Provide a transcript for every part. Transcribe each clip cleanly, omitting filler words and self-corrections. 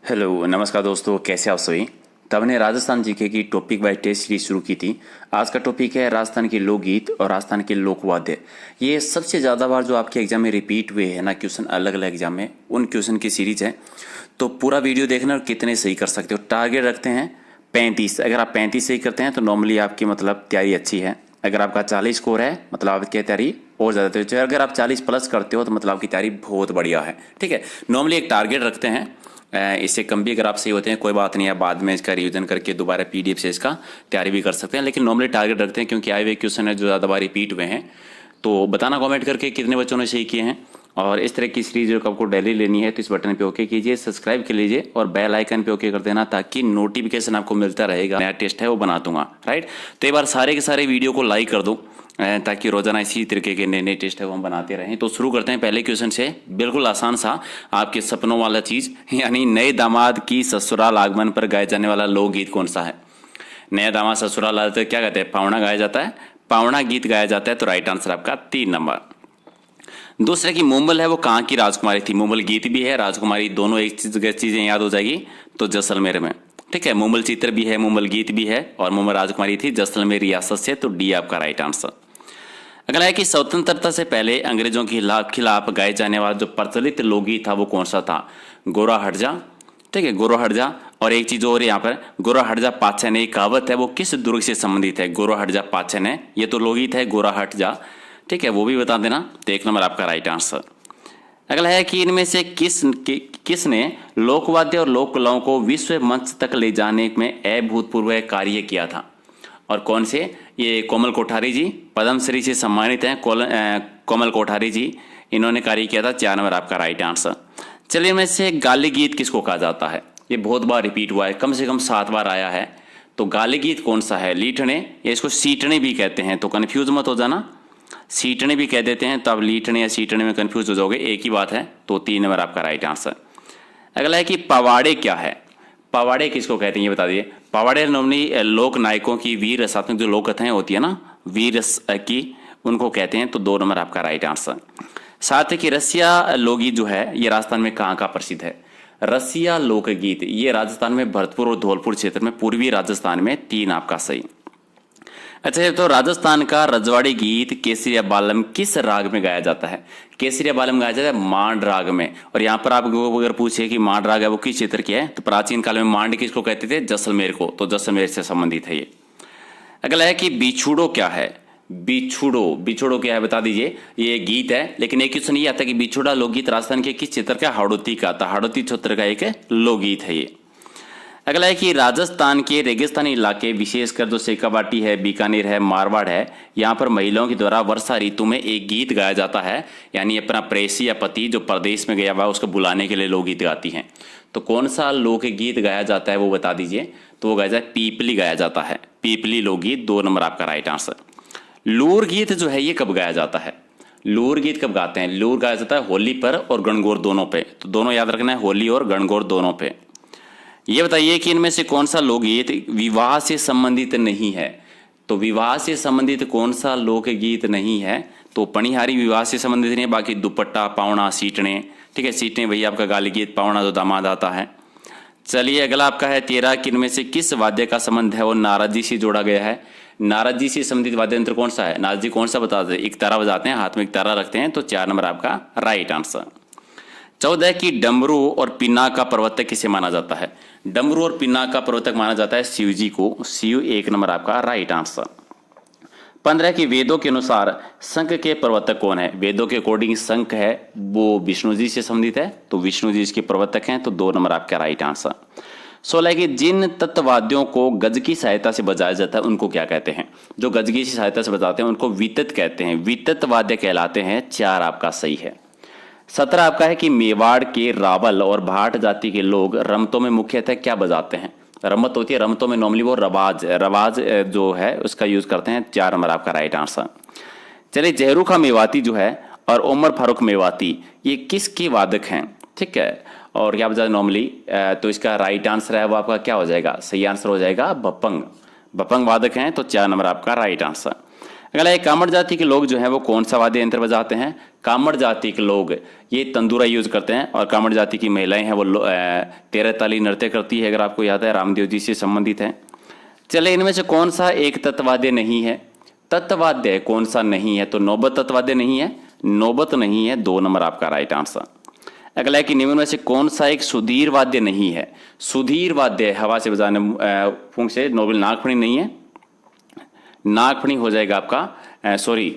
Hello नमस्कार दोस्तों, कैसे आप सभी। तो हमने राजस्थान जीके की टॉपिक बाय टेस्ट सीरीज शुरू की थी। आज का टॉपिक है राजस्थान के लोकगीत और राजस्थान के लोकवाद्य। ये सबसे ज़्यादा बार जो आपके एग्जाम में रिपीट हुए हैं ना क्वेश्चन, अलग अलग एग्जाम में, उन क्वेश्चन की सीरीज है। तो पूरा वीडियो देखना और कितने सही कर सकते हो। टारगेट रखते हैं 35। अगर आप 35 सही करते हैं तो नॉर्मली आपकी मतलब तैयारी अच्छी है। अगर आपका 40 स्कोर है मतलब आपकी तैयारी और ज़्यादा अच्छी है। अगर आप 40 प्लस करते हो तो मतलब आपकी तैयारी बहुत बढ़िया है। ठीक है, नॉर्मली एक टारगेट रखते हैं। इससे कम भी अगर आप सही होते हैं कोई बात नहीं है, बाद में इसका रिवीजन करके दोबारा पीडीएफ से इसका तैयारी भी कर सकते हैं। लेकिन नॉर्मली टारगेट रखते हैं क्योंकि आए हुए क्वेश्चन है जो ज़्यादा बार रिपीट हुए हैं। तो बताना कमेंट करके कितने बच्चों ने सही किए हैं। और इस तरह की सीरीज जो आपको डेली लेनी है तो इस बटन पे ओके कीजिए, सब्सक्राइब कर लीजिए और बेल आइकन पे ओके कर देना ताकि नोटिफिकेशन आपको मिलता रहेगा। नया टेस्ट है वो बना दूंगा, राइट। तो एक बार सारे के सारे वीडियो को लाइक कर दो ताकि रोजाना इसी तरीके के नए नए टेस्ट है वो हम बनाते रहें। तो शुरू करते हैं पहले क्वेश्चन से। बिल्कुल आसान सा, आपके सपनों वाला चीज, यानी नए दामाद की ससुराल आगमन पर गाया जाने वाला लोकगीत कौन सा है। नया दामाद ससुराल आते हैं क्या कहते हैं, पावना गाया जाता है, पावना गीत गाया जाता है। तो राइट आंसर आपका 3 नंबर। दूसरे की मुंबल है वो कहाँ की राजकुमारी थी। मुंबल गीत भी है, राजकुमारी दोनों एक चीजें याद हो जाएगी। तो जैसलमेर में, ठीक है। मुंबल चित्र भी है, मुंबल गीत भी है और मुंबल राजकुमारी थी जैसलमेर रियासत से। तो डी आपका राइट आंसर। अगला है कि स्वतंत्रता से पहले अंग्रेजों के खिलाफ गाए जाने वाला जो प्रचलित लोकगीत था वो कौन सा था। गोरा हट जा, ठीक है, गोरा हट जा। और एक चीज और यहाँ पर, गोरा हट जा पाछे ने, कहावत है वो किस दुर्ग से संबंधित है। गोरा हट जा पाछे ने, ये तो लोकगीत है गोरा हट जा, ठीक है, वो भी बता देना। तो 1 नंबर आपका राइट आंसर। अगला है कि इनमें से किसने लोकवाद्य और लोक कलाओं को विश्व मंच तक ले जाने में अभूतपूर्व कार्य किया था। और कौन से, ये कोमल कोठारी जी पद्मश्री से सम्मानित हैं। कोमल कोठारी जी, इन्होंने कार्य किया था। 4 नंबर आपका राइट आंसर। चलिए, इनमें से गाली गीत किसको कहा जाता है। ये बहुत बार रिपीट हुआ है, कम से कम 7 बार आया है। तो गाली गीत कौन सा है, लीठने या इसको सीटने भी कहते हैं। तो कन्फ्यूज मत हो जाना, सीटने भी कह देते हैं। तो आप लीठने या सीटने में कन्फ्यूज हो जाओगे, एक ही बात है। तो 3 नंबर आपका राइट आंसर। अगला है कि पवाड़े क्या है। पवाड़े किसको कहते हैं ये बता दीजिए। पवाड़े नॉर्मली लोक नायकों की वीर रसात्मक जो लोक कथाएं होती है ना, वीर की, उनको कहते हैं। तो 2 नंबर आपका राइट आंसर। साथ ही कि रसिया लोकगीत जो है ये राजस्थान में कहाँ का प्रसिद्ध है। रसिया लोकगीत ये राजस्थान में भरतपुर और धौलपुर क्षेत्र में, पूर्वी राजस्थान में। 3 आपका सही। अच्छा, तो राजस्थान का रजवाड़ी गीत केसरिया बालम किस राग में गाया जाता है। केसरिया बालम गाया जाता है मांड राग में। और यहाँ पर आपको अगर पूछे कि मांड राग है वो किस क्षेत्र की है, तो प्राचीन काल में मांड किसको कहते थे, जैसलमेर को। तो जैसलमेर से संबंधित है ये। अगला है कि बिछुड़ो क्या है। बिछुड़ो, बिछुड़ो क्या है बता दीजिए। ये गीत है, लेकिन एक क्वेश्चन ये आता है कि बिछुड़ा लोकगीत राजस्थान के किस क्षेत्र का, हाड़ौती का आता। हाड़ौती क्षेत्र का एक लोकगीत है ये। अगला है कि राजस्थान के रेगिस्तानी इलाके विशेषकर जो शेखावाटी है, बीकानेर है, मारवाड़ है, यहाँ पर महिलाओं के द्वारा वर्षा ऋतु में एक गीत गाया जाता है। यानी अपना प्रेसी या पति जो प्रदेश में गया हुआ है उसको बुलाने के लिए लोकगीत गाती हैं। तो कौन सा लोकगीत गाया जाता है वो बता दीजिए। तो वो गाया जाता है पीपली गाया जाता है, पीपली लोकगीत। 2 नंबर आपका राइट आंसर। लूर गीत जो है ये कब गाया जाता है। लूर गीत कब गाते हैं। लूर गाया जाता है होली पर और गणगौर दोनों पे। तो दोनों याद रखना है, होली और गणगौर दोनों पे। ये बताइए कि इनमें से कौन सा लोकगीत विवाह से संबंधित नहीं है। तो विवाह से संबंधित कौन सा लोकगीत नहीं है। तो पणिहारी विवाह से संबंधित नहीं है, बाकी दुपट्टा, पावना, सीटने, ठीक है। सीटने वही आपका गाली गीत, पावना जो दामाद आता है। चलिए, अगला आपका है 13 कि इनमें से किस वाद्य का संबंध है वो नारद जी से जोड़ा गया है। नारद जी से संबंधित वाद्य यंत्र कौन सा है। नारद जी कौन सा बताते हैं, एक तारा बजाते हैं, हाथ में एक तारा रखते हैं। तो 4 नंबर आपका राइट आंसर। 14 की डमरू और पिना का प्रवर्तक किसे माना जाता है। डमरू और पिना का प्रवर्तक माना जाता है शिव जी को। शिव 1 नंबर आपका राइट आंसर। 15 की वेदों के अनुसार शंख के प्रवर्तक कौन है। वेदों के अकॉर्डिंग शंख है वो विष्णु जी से संबंधित है। तो विष्णु जी इसके प्रवर्तक हैं। तो 2 नंबर आपका राइट आंसर। 16 की जिन तत्ववाद्यों को गज की सहायता से बजाया जाता है उनको क्या कहते हैं। जो गज की सहायता से बजाते हैं उनको वितत कहते हैं, वितत वाद्य कहलाते हैं। 4 आपका सही है। 17 आपका है कि मेवाड़ के रावल और भाट जाति के लोग रमतों में मुख्यतः क्या बजाते हैं। रमत होती है, रमतों में नॉर्मली वो रवाज जो है उसका यूज करते हैं। 4 नंबर आपका राइट आंसर। चलिए, जहरू खां मेवाती जो है और उमर फारूक मेवाती ये किसके वादक हैं, ठीक है। और क्या बजा नॉर्मली, तो इसका राइट आंसर है वो आपका क्या हो जाएगा, सही आंसर हो जाएगा भपंग। भपंग वादक हैं। तो 4 नंबर आपका राइट आंसर। अगला है कामड़ जाति के लोग जो हैं वो कौन सा वाद्य यंत्र बजाते हैं? कामड़ जाति के लोग ये तंदूरा यूज करते हैं, और कामड़ जाति की महिलाएं हैं वो 13 ताली नृत्य करती है, अगर आपको याद है, रामदेव जी से संबंधित है। चले, इनमें से कौन सा एक तत्वाद्य नहीं है? तत्वाद्य कौन सा नहीं है? तो नौबत तत्वाद्य नहीं है, नौबत नहीं है, 2 नंबर आपका राइट आंसर। अगला है कि निम्न में से कौन सा एक सुधीर वाद्य नहीं है? सुधीर वाद्य हवा से बजाने फूंक से, नोबल नागफणी नहीं है, नागफणी हो जाएगा आपका, सॉरी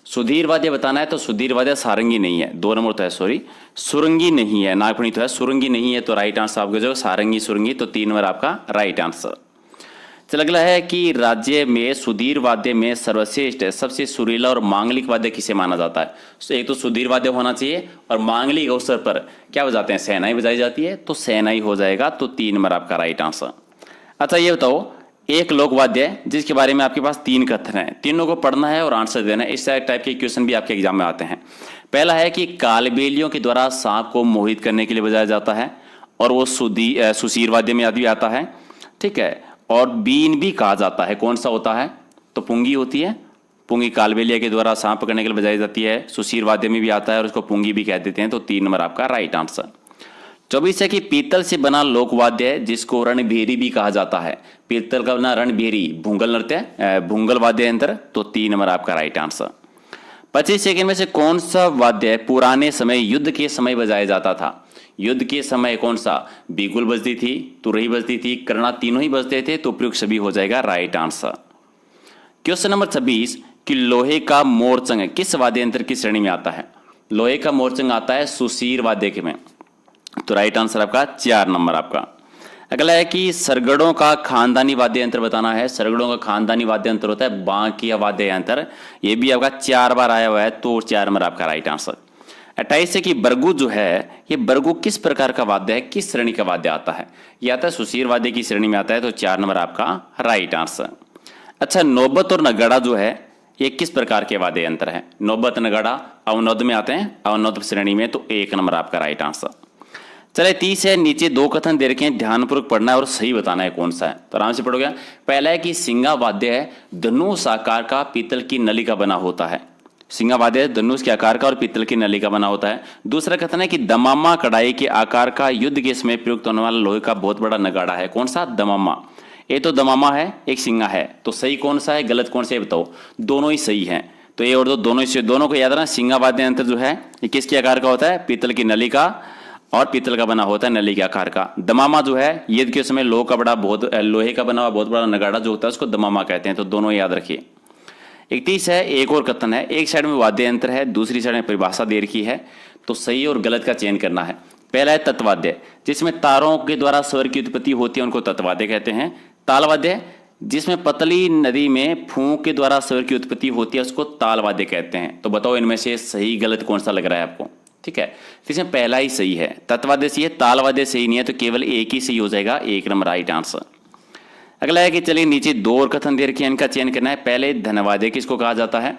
सुधीर वाद्य बताना है तो सुधीर वाद्य सारंगी नहीं है, 2 नंबर तो है, सॉरी सुरंगी नहीं है, नागफणी तो है, सुरंगी नहीं है, तो राइट आंसर आपका जो सारंगी सुरंगी, तो 3 नंबर आपका राइट आंसर। चल अगला है कि राज्य में सुधीर वाद्य में सर्वश्रेष्ठ सबसे सुरीला और मांगलिक वाद्य किसे माना जाता है? तो एक तो सुधीर वाद्य होना चाहिए, और मांगलिक अवसर पर क्या बजाते हैं? शहनाई बजाई जाती है, तो शहनाई हो जाएगा, तो 3 नंबर आपका राइट आंसर। अच्छा ये बताओ, एक लोक वाद्य है जिसके बारे में आपके पास 3 कथन है, तीनों को पढ़ना है और आंसर देना है। इस टाइप के क्वेश्चन भी आपके एग्जाम में आते हैं। पहला है कि कालबेलियों के द्वारा सांप को मोहित करने के लिए बजाया जाता है, और वो सुशीर वाद्य में भी आता है, ठीक है। और बीन भी कहा जाता है, कौन सा होता है? तो पुंगी होती है, पुंगी कालबेलिया के द्वारा सांप पकड़ने के लिए बजाई जाती है, सुशीर वाद्य में भी आता है, और उसको पुंगी भी कह देते हैं, तो 3 नंबर आपका राइट आंसर। 24 है कि पीतल से बना लोकवाद्य है जिसको रणभेरी भी कहा जाता है। पीतल का बना रणभेरी भूंगल नृत्य, भूंगल वाद्य यंत्र, तो 3 नंबर आपका राइट आंसर। 25 सेकंड में से कौन सा वाद्य पुराने समय युद्ध के समय बजाया जाता था? युद्ध के समय कौन सा? बीगुल बजती थी, तुरही बजती थी, करना, तीनों ही बजते थे, तो प्रयुक्त सभी हो जाएगा राइट आंसर। क्वेश्चन नंबर 26 कि लोहे का मोरचंग किस वाद्य यंत्र की श्रेणी में आता है? लोहे का मोरचंग आता है सुशीर वाद्य के में, तो राइट आंसर आपका 4 नंबर आपका। अगला है कि सरगड़ों का खानदानी वाद्य यंत्र बताना है। सरगड़ों का खानदानी वाद्य यंत्र होता है बांकिया वाद्य यंत्र, ये भी आपका 4 बार आया हुआ है, तो 4 नंबर आपका राइट आंसर। 28 है कि बरगु जो है, ये बरगु किस प्रकार का वाद्य है, किस श्रेणी का वाद्य आता है? ये आता है सुशीर वाद्य की श्रेणी में आता है, तो 4 नंबर आपका राइट आंसर। अच्छा, नौबत और नगाड़ा जो है ये किस प्रकार के वाद्य यंत्र है? नौबत नगाड़ा अवनोद में आते हैं, अवनोद श्रेणी में, तो 1 नंबर आपका राइट आंसर। चलिए 30 है, नीचे 2 कथन दे रखे हैं, ध्यानपूर्वक पढ़ना है और सही बताना है कौन सा है, तो आराम से पढ़ोगे। पहला है कि सिंगा वाद्य है धनुष आकार का पीतल की नली का बना होता है। सिंगा वाद्य धनुष के आकार का और पीतल की नली का बना होता है। दूसरा कथन है कि दमामा कड़ाई के आकार का युद्ध के समय प्रयुक्त होने वाला लोहे का बहुत बड़ा नगाड़ा है। कौन सा? दमामा। ये तो दमामा है, एक सिंगा है, तो सही कौन सा है, गलत कौन सा है बताओ? दोनों ही सही है, तो ये और दो दोनों ही, दोनों को याद रखना। सिंगा वाद्य यंत्र जो है ये किसके आकार का होता है? पीतल की नली का, और पीतल का बना होता है नली के आकार का। दमामा जो है युद्ध के समय लोहे का बना हुआ बहुत बड़ा नगाड़ा जो होता है उसको दमामा कहते हैं, तो दोनों याद रखिए। 31 है, एक और कथन है, एक साइड में वाद्य यंत्र है, दूसरी साइड में परिभाषा दे रखी है, तो सही और गलत का चयन करना है। पहला है तत्वाद्य, जिसमें तारों के द्वारा स्वर की उत्पत्ति होती है, उनको तत्वाद्य कहते हैं। तालवाद्य, जिसमें पतली नदी में फूंक के द्वारा स्वर की उत्पत्ति होती है, उसको तालवाद्य कहते हैं। तो बताओ इनमें से सही गलत कौन सा लग रहा है आपको? ठीक है, इसमें पहला ही सही है, तत्वाद्य सही है, तालवाद्य सही नहीं है, तो केवल एक ही सही हो जाएगा, 1 नंबर राइट आंसर। अगला है कि चलिए नीचे 2 और कथन दे रखे हैं, इनका चयन करना है। पहले धनवाद्य किसको कहा जाता है?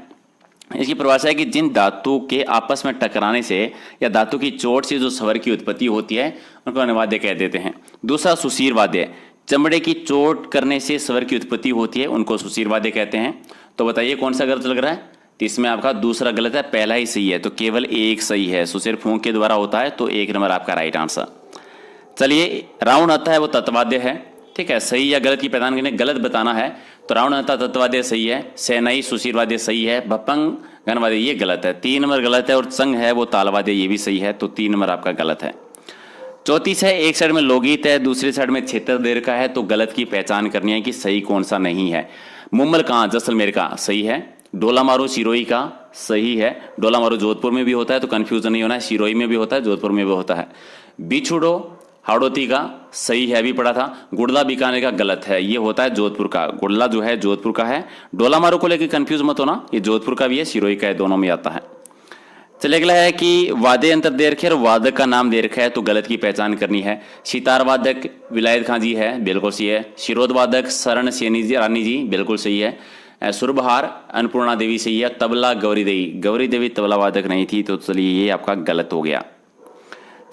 इसकी परिभाषा है कि जिन धातु के आपस में टकराने से या धातु की चोट से जो स्वर की उत्पत्ति होती है उनको धनवाद्य कह देते हैं। दूसरा सुशीर वाद्य, चमड़े की चोट करने से स्वर की उत्पत्ति होती है, उनको सुशीर वाद्य कहते हैं। तो बताइए कौन सा गलत लग रहा है? तो इसमें आपका दूसरा गलत है, पहला ही सही है, तो केवल एक सही है, सुशीर फूंक के द्वारा होता है, तो 1 नंबर आपका राइट आंसर। चलिए राउंड आता है वो तत्वाद्य है, ठीक है, सही या गलत की पहचान करने, गलत बताना है, तो राउंड आता तत्वाद्य सही है, सेनाई सुशीरवाद्य सही है, भपंग घनवाद्य ये गलत है, 3 नंबर गलत है, और संग है वो तालवाद्य ये भी सही है, तो 3 नंबर आपका गलत है। 34 है, एक साइड में लोकगीत है, दूसरी साइड में क्षेत्र दे रखा है, तो गलत की पहचान करनी है कि सही कौन सा नहीं है। मुम्मल कहाँ जैसलमेर का सही है, डोला मारू सिरोही का सही है, डोला मारू जोधपुर में भी होता है, तो कंफ्यूजन नहीं होना है, सिरोही में भी होता है, जोधपुर में भी होता है। बिछुड़ो हाड़ोती का सही है, भी पढ़ा था। गुड़ला बीकानेर का गलत है, ये होता है जोधपुर का, गुड़ला जो है जोधपुर का है। डोला मारू को लेकर कंफ्यूज मत होना, ये जोधपुर का भी है, सिरोही का है, दोनों में आता है। चलिए अगला है कि वाद्य यंत्र दे रखे और वादक का नाम दे रखा है, तो गलत की पहचान करनी है। सितार वादक विलायत खां जी है, बिल्कुल सही है। शिरोद वादक शरण सेनी जी रानी जी, बिल्कुल सही है। सुरबहार अन्नपूर्णा देवी सही है। तबला गौरी देवी तबला वादक नहीं थी, तो चलिए ये आपका गलत हो गया।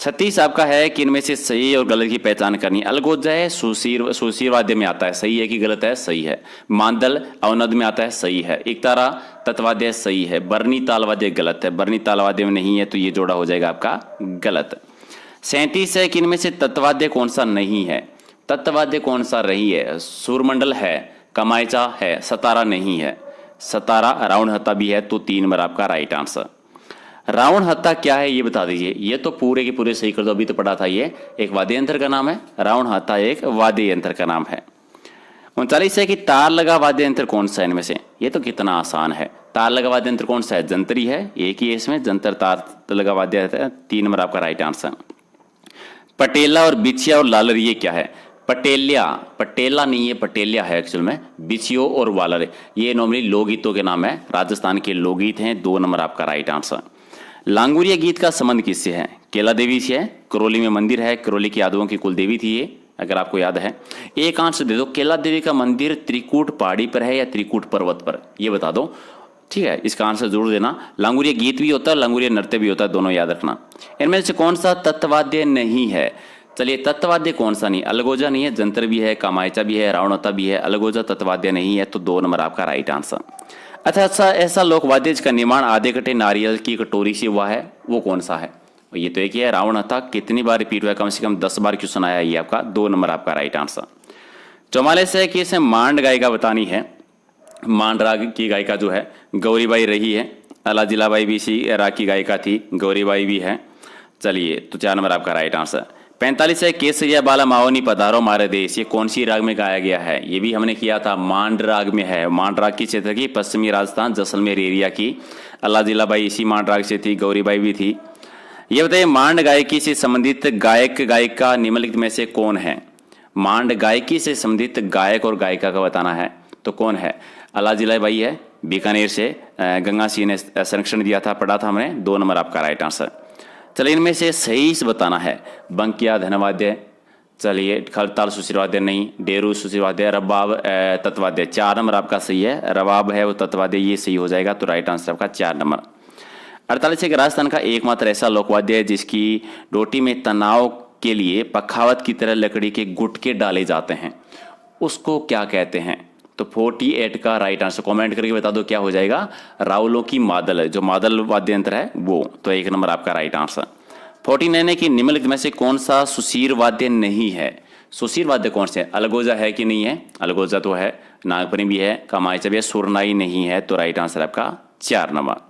36 आपका है कि इनमें से सही और गलत की पहचान करनी। अलगोजा है, सुशीर वाद्य में आता है, सही है कि गलत है? सही है। मांदल अवनद में आता है, सही है। एकतारा तत्वाद्य सही है। बरनी तालवाद्य गलत है, बरनी तालवाद्य में नहीं है, तो ये जोड़ा हो जाएगा आपका गलत। 37 है कि इनमें से तत्वाद्य कौन सा नहीं है? तत्वाद्य कौन सा नहीं है? सूरमंडल है, कमायचा है, सतारा नहीं है। सतारा रावण हत्ता भी है, तो 3 नंबर आपका राइट आंसर। रावण हत्ता क्या है ये बता दीजिए। ये तो पूरे के पूरे सही कर दो, अभी तो पढ़ा था। ये एक वाद्य यंत्र का नाम है। रावण हत्ता एक वाद्य यंत्र का नाम है। 39 है कि तार लगा वाद्य यंत्र कौन सा है इनमें से? ये तो कितना आसान है। तार लगा वाद्य यंत्र कौन सा है? जंतरी है, एक ही है इसमें, जंतर तार लगा वाद्य यंत्र। 3 नंबर आपका राइट आंसर। पटेला और बिछिया और लालर ये क्या है? पटेलिया, पटेला नहीं है, पटेलिया है एक्चुअल में। बिछियो और वालर ये नॉर्मली लोकगीतों के नाम है, राजस्थान के लोकगीत हैं। 2 नंबर आपका राइट आंसर। लांगुरिया गीत का संबंध किससे है? केला देवी से है। करौली में मंदिर है, करौली की यादवों की कुल देवी थी ये, अगर आपको याद है। एक आंसर दे दो, केला देवी का मंदिर त्रिकूट पहाड़ी पर है या त्रिकूट पर्वत पर, ये बता दो। ठीक है, इसका आंसर जरूर देना। लांगुरिया गीत भी होता है, लांगुरिया नृत्य भी होता है, दोनों याद रखना। इनमें से कौन सा तत्वाद्य नहीं है? चलिए, तत्वाद्य कौन सा नहीं? अलगोजा नहीं है, जंतर भी है, कामायचा भी है, रावणता भी है। अलगोजा तत्वाद्य नहीं है, तो 2 नंबर आपका राइट आंसर। अच्छा, ऐसा लोकवाद्य जिसका निर्माण आधे कटे नारियल की कटोरी से हुआ है, वो कौन सा है? ये तो एक ही है, रावण हत्था। कितनी बार रिपीट हुआ है? कम से कम 10 बार क्वेश्चन आया, ये आपका 2 नंबर आपका राइट आंसर। 44 है कि इसे मांड गायिका बतानी है। मांड राग की गायिका जो है गौरीबाई रही है। अलाजिलाबाई भी इसी राग की गायिका थी, गौरीबाई भी है। चलिए, तो 4 नंबर आपका राइट आंसर। 45 है केसरिया बाला माओनी पधारो मारे देश, ये कौन सी राग में गाया गया है? ये भी हमने किया था, मांड राग में है। मांड राग की क्षेत्र की, पश्चिमी राजस्थान जैसलमेर एरिया की। अलाजिलाबाई इसी मांड राग से थी, गौरीबाई भी थी। ये बताइए, मांड गायकी से संबंधित गायक गायिका निम्नलिखित में से कौन है? मांड गायकी से संबंधित गायक और गायिका का बताना है, तो कौन है? अलाजिलाबाई है, बीकानेर से। गंगा सिंह ने संरक्षण दिया था, पढ़ा था हमने। 2 नंबर आपका राइट आंसर। चलिए, इनमें से सही से बताना है। बंकिया धनवाद्य, चलिए, खलताल सुशीरवाद्य नहीं, डेरू सुशीरवाद्य, रबाब तत्वाद्य। 4 नंबर आपका सही है। रबाब है वो तत्वाद्य, ये सही हो जाएगा, तो राइट आंसर आपका 4 नंबर। 48 है राजस्थान का एकमात्र ऐसा लोकवाद्य है जिसकी रोटी में तनाव के लिए पखावत की तरह लकड़ी के गुटके डाले जाते हैं, उसको क्या कहते हैं? तो 48 का राइट आंसर कमेंट करके बता दो क्या हो जाएगा। रावलों की मादल, जो मादल वाद्य यंत्र है वो, तो 1 नंबर आपका राइट आंसर। 49 है कि निम्नलिखित में से कौन सा सुशीर वाद्य नहीं है? सुशीर वाद्य कौन से? अलगोजा है कि नहीं है? अलगोजा तो है, नागपरी भी है, कमायचा भी है, सुरनाई नहीं है, तो राइट आंसर आपका 4 नंबर।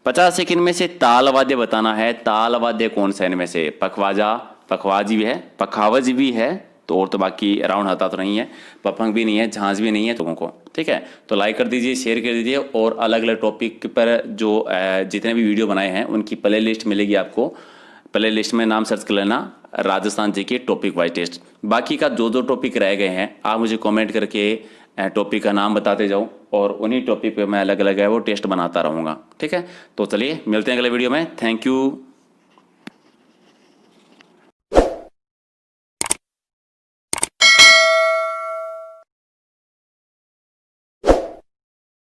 50 है कि इनमें से ताल वाद्य बताना है। ताल वाद्य कौन सा है इनमें से? पखवाजा, पखवाजी भी है, पखावज भी है, तो और तो बाकी राउंड हता तो नहीं है, पपंग भी नहीं है, झांझ भी नहीं है लोगों को। ठीक है, तो लाइक कर दीजिए, शेयर कर दीजिए, और अलग अलग टॉपिक पर जो जितने भी वीडियो बनाए हैं उनकी प्ले लिस्ट मिलेगी आपको। प्ले लिस्ट में नाम सर्च कर लेना, राजस्थान जी के टॉपिक वाइज टेस्ट। बाकी का जो जो टॉपिक रह गए हैं आप मुझे कमेंट करके टॉपिक का नाम बताते जाओ, और उन्हीं टॉपिक पे मैं अलग अलग है वो टेस्ट बनाता रहूँगा। ठीक है, तो चलिए मिलते हैं अगले वीडियो में। Thank you.